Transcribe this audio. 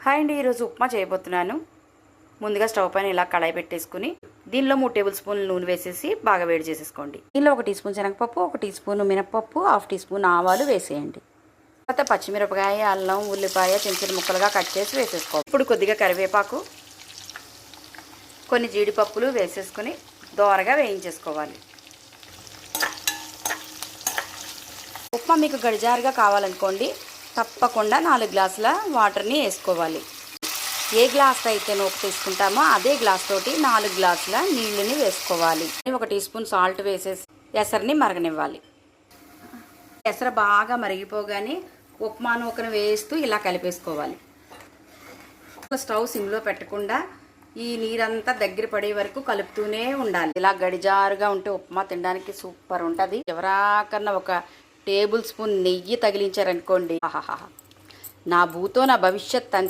Hi అండి, ఈరోజు ఉప్మా చేయబోతున్నాను. ముందుగా స్టవ్ పైన ఇలా కడాయి పెట్టేసుకుని దీనిలో 3 టేబుల్ స్పూన్లు నూనె వేసేసి బాగా వేడి చేసేసుకోండి. దీనిలో 1 టీ స్పూన్ శనగపప్పు, 1 టీ స్పూన్ మినపప్పు, 1/2 టీ స్పూన్ ఆవాలు వేసేయండి. తర్వాత పచ్చిమిరపకాయ, అల్లం, ఉల్లిపాయ చిన్న చిన్న ముక్కలుగా కట్ చేసి వేసేసుకోవాలి. ఇప్పుడు కొద్దిగా కరివేపాకు, కొన్ని జీడిపప్పులు వేసేసుకుని దోరగా వేయించేసుకోవాలి. ఉప్మా మీకు గడిజారుగా కావాలనుకోండి, తప్పకుండా 4 గ్లాసుల వాటర్ని వేసుకోవాలి. ఏ గ్లాస్ అయితే నూక తీసుకుంటామో అదే గ్లాస్ తోటి 4 గ్లాసుల నీళ్ళని వేసుకోవాలి. 1 టీ స్పూన్ సాల్ట్ వేసేసి ఎసరిని మరగనివ్వాలి. ఎసరు బాగా మరిగిపోగానే ఉప్మా నూకను వేస్తూ ఇలా కలిపేసుకోవాలి. స్టవ్ సిమ్లో పెట్టకుండా ఈ నీరంతా దగ్గర పడే వరకు కలుపుతూనే ఉండాలి. ఇలా గడిజారుగా ఉంటే ఉప్మా తినడానికి సూపర్ ఉంటుంది. ఎవరాకన్నా 1 టేబుల్ స్పూన్ నెయ్యి తగిలించారనుకోండి, ఆహాహా, నా భూతో నా భవిష్యత్